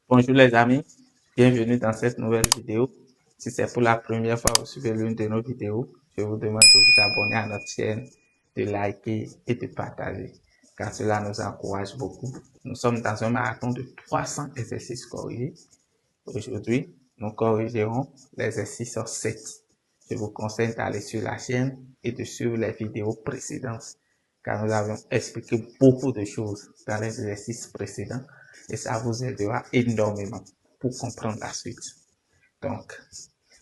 Bonjour les amis, bienvenue dans cette nouvelle vidéo. Si c'est pour la première fois que vous suivez l'une de nos vidéos, je vous demande de vous abonner à notre chaîne, de liker et de partager, car cela nous encourage beaucoup. Nous sommes dans un marathon de 300 exercices corrigés. Aujourd'hui, nous corrigerons l'exercice 7. Je vous conseille d'aller sur la chaîne et de suivre les vidéos précédentes, car nous avons expliqué beaucoup de choses dans les exercices précédents et ça vous aidera énormément pour comprendre la suite. Donc,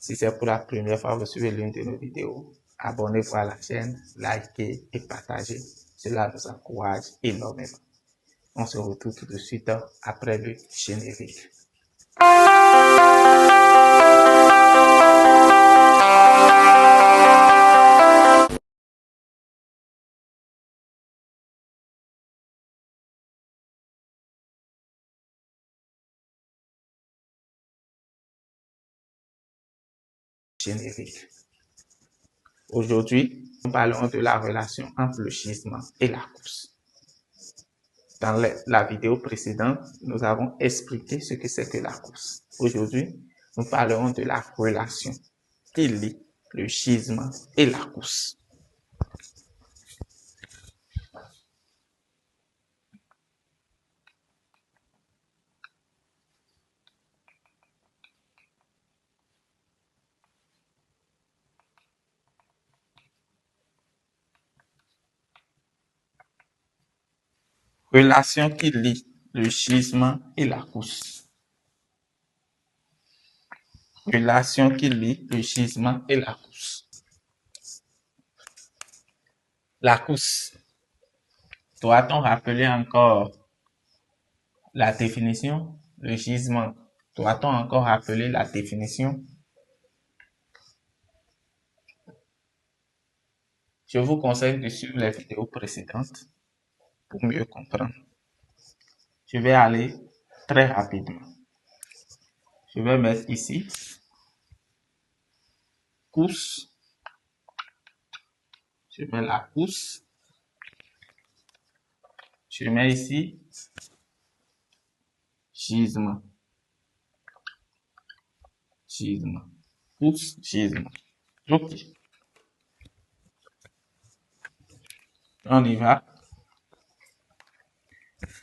si c'est pour la première fois que vous suivez l'une de nos vidéos, abonnez-vous à la chaîne, likez et partagez. Cela nous encourage énormément. On se retrouve tout de suite après le générique. Générique. Aujourd'hui, nous parlerons de la relation entre le gisement et la course. Dans la vidéo précédente, nous avons expliqué ce que c'est que la course. Aujourd'hui, nous parlerons de la relation qui lie le gisement et la course. Relation qui lie le gisement et la course. Relation qui lie le gisement et la course. La course. Doit-on rappeler encore la définition? Le gisement. Doit-on encore rappeler la définition? Je vous conseille de suivre les vidéos précédentes pour mieux comprendre. Je vais aller très rapidement. Je vais mettre ici course. Je mets la course. Je mets ici gisement. Gisement. Course, gisement. Ok. On y va.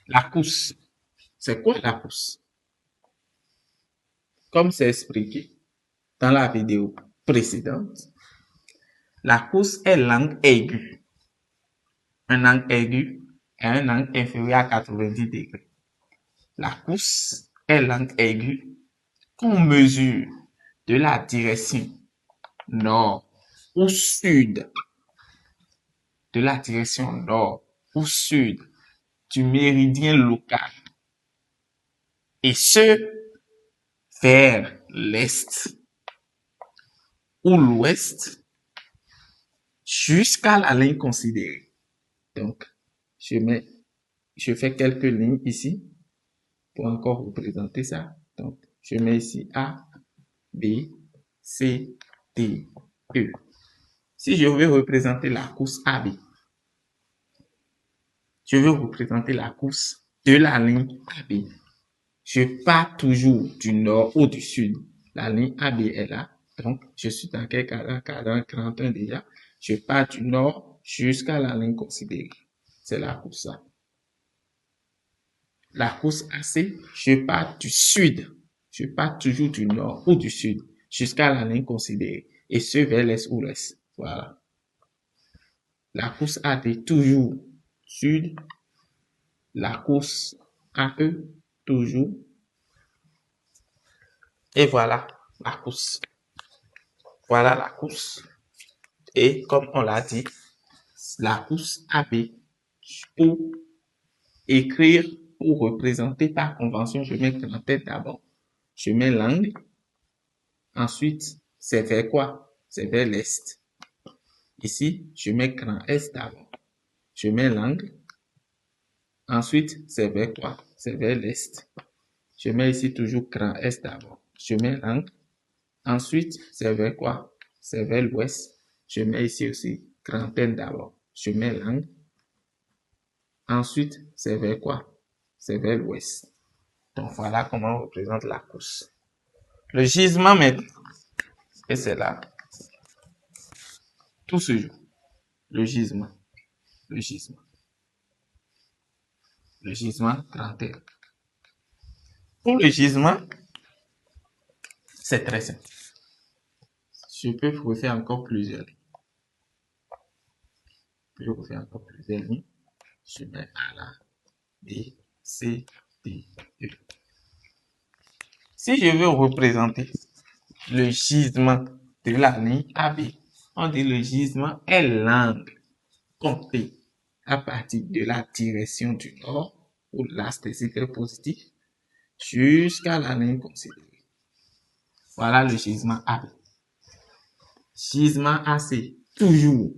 La course. C'est quoi la course? Comme c'est expliqué dans la vidéo précédente, la course est l'angle aigu. Un angle aigu est un angle inférieur à 90 degrés. La course est l'angle aigu qu'on mesure de la direction nord au sud, de la direction nord au sud du méridien local, et ce vers l'est ou l'ouest jusqu'à la ligne considérée. Donc, je fais quelques lignes ici pour encore représenter ça. Donc, je mets ici A, B, C, D, E. Si je veux représenter la course AB, je veux représenter la course de la ligne AB. Je pars toujours du nord ou du sud. La ligne AB est là. Donc, je suis dans quel cadran? Cadran 41 déjà. Je pars du nord jusqu'à la ligne considérée. C'est la course A. La course AC, je pars du sud. Je pars toujours du nord ou du sud jusqu'à la ligne considérée. Et ce vers l'est ou l'ouest. Voilà. La course AD, toujours sud. La course AE, toujours. Et voilà la course. Voilà la course. Et comme on l'a dit, la course AB, pour écrire, pour représenter par convention, je mets en tête d'abord. Je mets l'angle. Ensuite, c'est vers quoi? C'est vers l'est. Ici, je mets grand S d'abord. Je mets l'angle. Ensuite, c'est vers quoi? C'est vers l'est. Je mets ici toujours grand S d'abord. Je mets l'angle. Ensuite, c'est vers quoi? C'est vers l'ouest. Je mets ici aussi grand N d'abord. Je mets l'angle. Ensuite, c'est vers quoi? C'est vers l'ouest. Donc, voilà comment on représente la course. Le gisement maintenant, et c'est là, tout se joue. Le gisement, le gisement, le gisement grand L. Pour le gisement, c'est très simple. Je peux refaire encore plusieurs lignes. Je refais encore plusieurs lignes. Je mets A là, B, C, D, E. Si je veux représenter le gisement de la ligne AB, on dit le gisement est l'angle compté à partir de la direction du nord, où l'axe des Y positif, jusqu'à la ligne considérée. Voilà le gisement AB. Gisement AC, toujours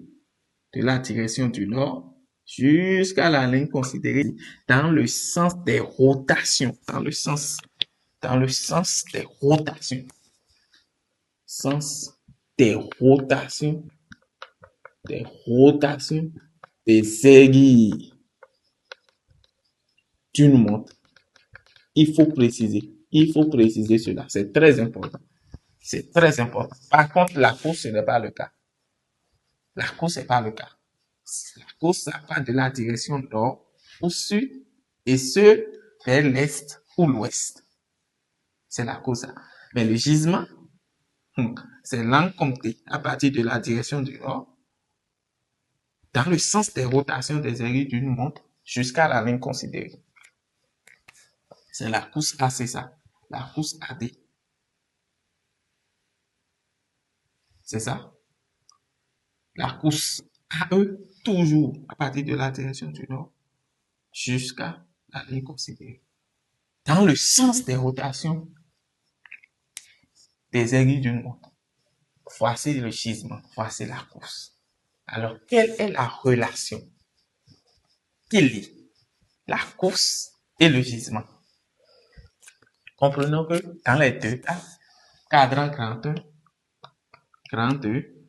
de la direction du nord jusqu'à la ligne considérée dans le sens des rotations, dans le sens des rotations, sens des rotations, des aiguilles d'une montre. Il faut préciser cela, c'est très important. C'est très important. Par contre, la course, ce n'est pas le cas. La course, n'est pas le cas. La course, ça part de la direction nord au sud et ce vers l'est ou l'ouest. C'est la course. Mais le gisement, c'est l'angle compté à partir de la direction du nord dans le sens des rotations des aiguilles d'une montre jusqu'à la ligne considérée. C'est la course A, c'est ça. La course AD. C'est ça. La course AE, toujours à partir de la direction du nord jusqu'à la ligne considérée. Dans le sens des rotations des aiguilles d'une montre. Voici le gisement, voici la course. Alors, quelle est la relation qui lie la course et le gisement? Comprenons que dans les deux cas, cadran grand 1, grand 2,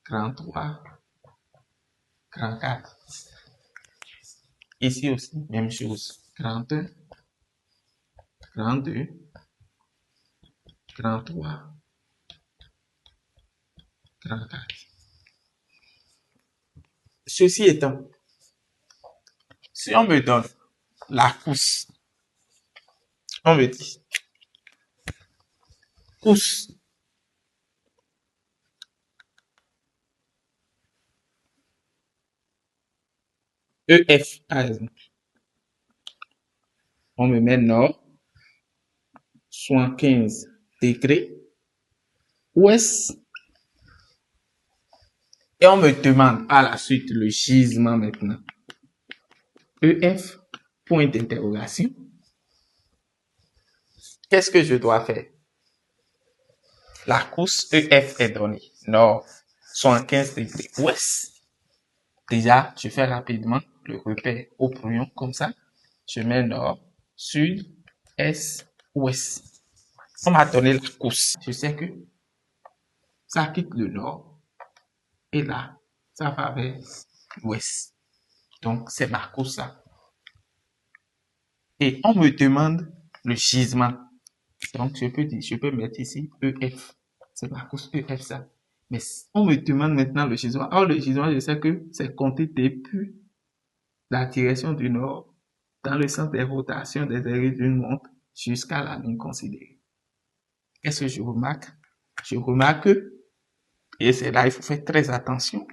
grand 3, grand 4. Ici aussi, même chose. Grand 1, grand 2, grand 3, grand 4. Ceci étant, si on me donne la course, on me dit course EF, par exemple. On me met nord, 75 degrés, ouest, et on me demande par la suite le gisement maintenant. EF, point d'interrogation. Qu'est-ce que je dois faire? La course EF est donnée. Nord, 75 degrés, ouest. Déjà, je fais rapidement le repère au brouillon comme ça. Je mets nord, sud, est, ouest. On m'a donné la course. Je sais que ça quitte le nord et là, ça va vers l'ouest. Donc, c'est ma course ça. Et on me demande le gisement. Donc, je peux mettre ici EF. C'est ma course EF ça. Mais on me demande maintenant le gisement. Or, le gisement, je sais que c'est compté depuis la direction du nord dans le sens des rotations des aiguilles d'une montre jusqu'à la ligne considérée. Qu'est-ce que je remarque? Je remarque que, et c'est là il faut faire très attention,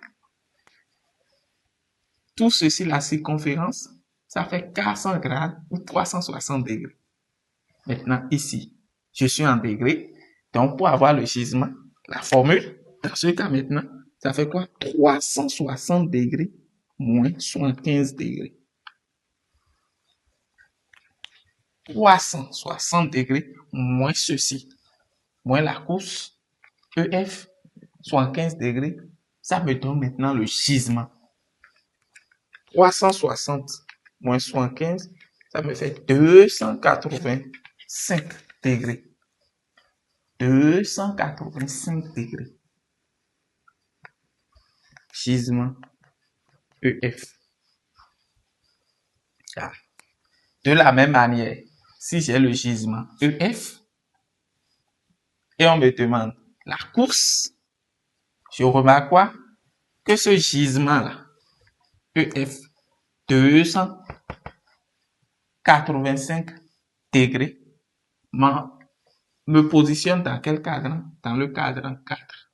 tout ceci, la circonférence, ça fait 400 grades ou 360 degrés. Maintenant, ici, je suis en degrés, donc pour avoir le gisement, la formule, dans ce cas maintenant, ça fait quoi? 360 degrés moins 75 degrés. 360 degrés moins ceci, moins la course, EF, 75 degrés, ça me donne maintenant le gisement. 360 moins 75, ça me fait 285 degrés. 285 degrés. Gisement EF. Ah. De la même manière, si j'ai le gisement EF et on me demande la course, je remarque quoi? Que ce gisement-là, EF, 285 degrés, me positionne dans quel cadran? Dans le cadran 4.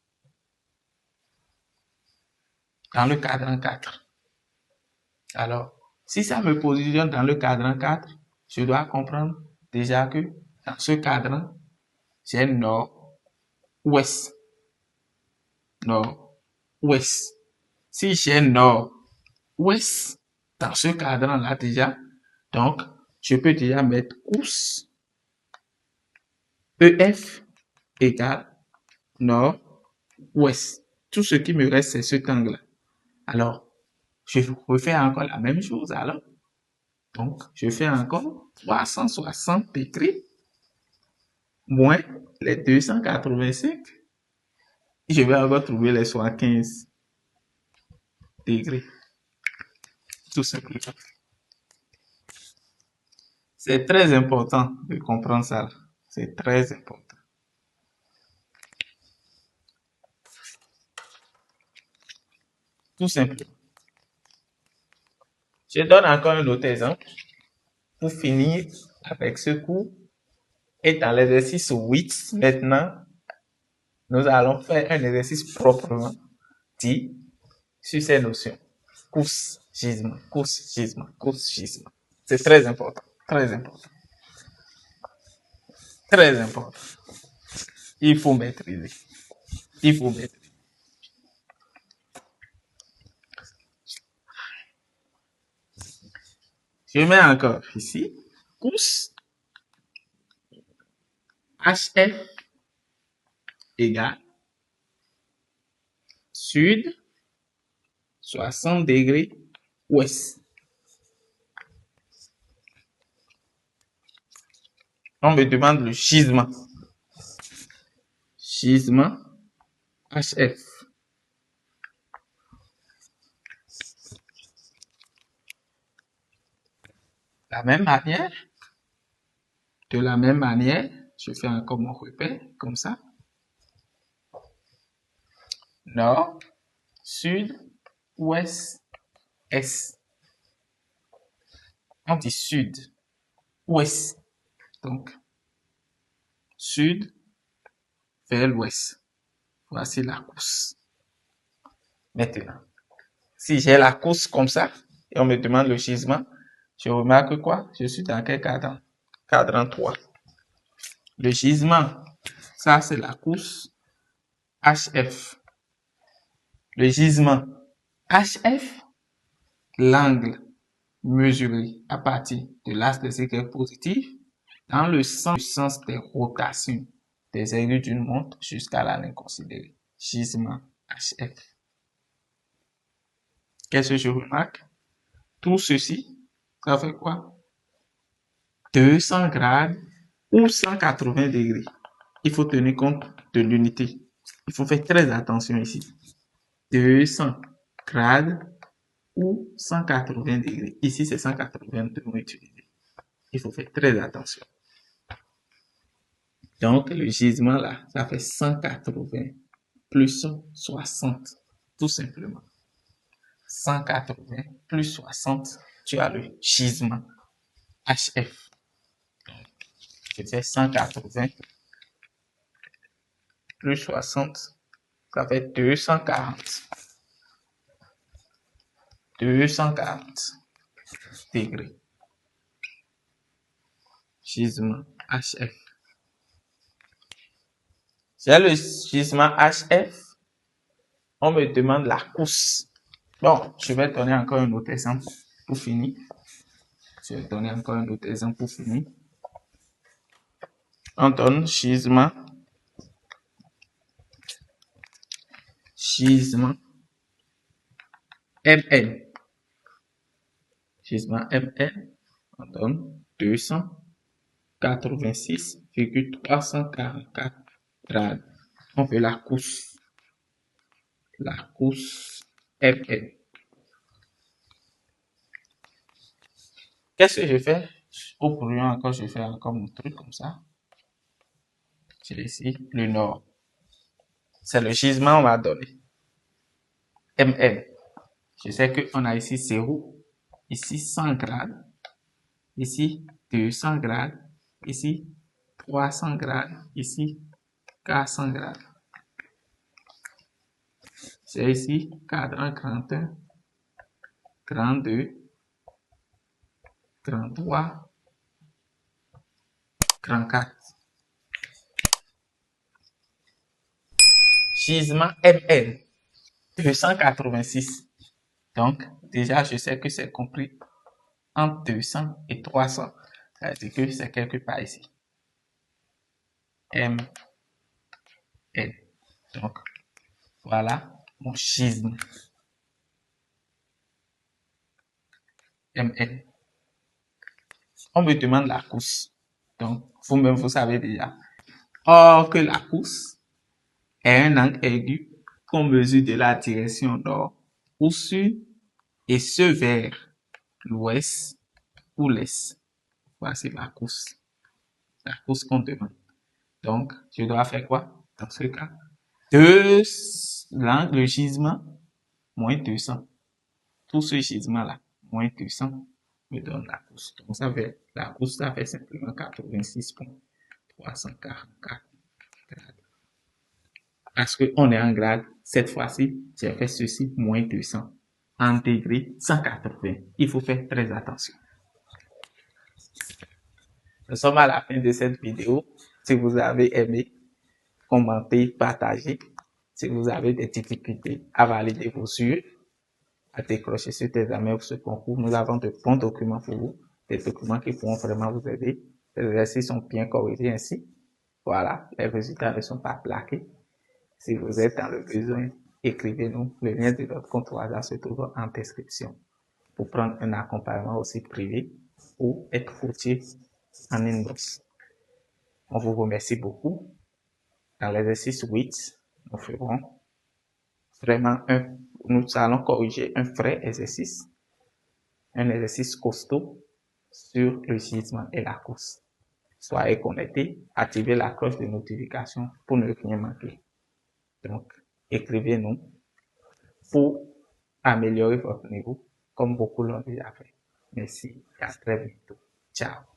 Dans le cadran 4. Alors, si ça me positionne dans le cadran 4, je dois comprendre déjà que dans ce cadran, j'ai nord-ouest. Nord-ouest. Si j'ai nord-ouest dans ce cadran-là déjà, donc, je peux déjà mettre course EF égale nord-ouest. Tout ce qui me reste, c'est cet angle-là. Alors, je refais encore la même chose alors. Donc, je fais encore 360 degrés moins les 285. Je vais encore trouver les 75 degrés. Tout simplement. C'est très important de comprendre ça. C'est très important. Tout simplement. Je donne encore un autre exemple pour finir avec ce cours. Et dans l'exercice 8, maintenant, nous allons faire un exercice proprement dit sur ces notions. Course, gisement, course, gisement, course, gisement. C'est très important. Très important. Très important. Il faut maîtriser. Il faut maîtriser. Je mets encore ici. Course HF égale sud 60 degrés ouest. On me demande le gisement. Gisement HF. De la même manière, je fais encore mon repère, comme ça. Nord, sud, ouest, est. On dit sud, ouest. Donc, sud vers l'ouest. Voici la course. Maintenant, si j'ai la course comme ça, et on me demande le gisement, je remarque quoi? Je suis dans quel cadran? Cadran 3. Le gisement, ça c'est la course HF. Le gisement HF, l'angle mesuré à partir de l'axe des aiguilles positives dans le sens des rotations des aiguilles d'une montre jusqu'à la ligne considérée. Gisement HF. Qu'est-ce que je remarque? Tout ceci, ça fait quoi? 200 grades ou 180 degrés. Il faut tenir compte de l'unité. Il faut faire très attention ici. 200 grades ou 180 degrés. Ici, c'est 180 degrés utilisé. Il faut faire très attention. Donc, le gisement là, ça fait 180 plus 60, tout simplement. 180 plus 60, tu as le gisement HF. Je fais 180 plus 60, ça fait 240. 240 degrés. Gisement HF. J'ai le gisement HF. On me demande la course. Bon, je vais donner encore un autre exemple pour finir. On donne gisement MN. Gisement MN, on donne 286,344 grades. On fait la course. La course MN. Qu'est-ce que je fais? Au brouillon encore, je fais encore mon truc comme ça. J'ai ici le nord. C'est le gisement, on va donner. MN. Je sais qu'on a ici 0, ici 100 grades, ici 200 grades, ici 300 grades, ici 400 grades. J'ai ici cadran 31, 32, 33, 34. Gisement MN, 286. Donc, déjà, je sais que c'est compris entre 200 et 300. Ça veut dire que c'est quelque part ici. M, N. Donc, voilà mon schisme. MN. On me demande la couche. Donc, vous-même, vous savez déjà. Or que la couche est un angle aigu qu'on mesure de la direction nord au sud et ce vers l'ouest ou l'est. Voici la couche. La couche qu'on demande. Donc, je dois faire quoi dans ce cas? L'angle gisement, moins 200. Tout ce gisement-là, moins 200, me donne la couche. Donc, la couche, ça fait simplement 86,344 grades. Parce qu'on est en grade, cette fois-ci, j'ai fait ceci, moins 200. En degrés, 180. Il faut faire très attention. Nous sommes à la fin de cette vidéo. Si vous avez aimé, commentez, partagez. Si vous avez des difficultés à valider vos yeux, à décrocher sur tes examens ou ce concours, nous avons de bons documents pour vous, des documents qui pourront vraiment vous aider. Les exercices sont bien corrigés ainsi. Voilà, les résultats ne sont pas plaqués. Si vous êtes dans le besoin, écrivez-nous. Le lien de notre compte WhatsApp se trouve en description pour prendre un accompagnement aussi privé ou être coaché en inbox. On vous remercie beaucoup. Dans l'exercice 8, nous ferons vraiment nous allons corriger un vrai exercice, un exercice costaud sur le gisement et la course. Soyez connectés, activez la cloche de notification pour ne rien manquer. Donc, écrivez-nous pour améliorer votre niveau, comme beaucoup l'ont déjà fait. Merci et à très bientôt. Ciao.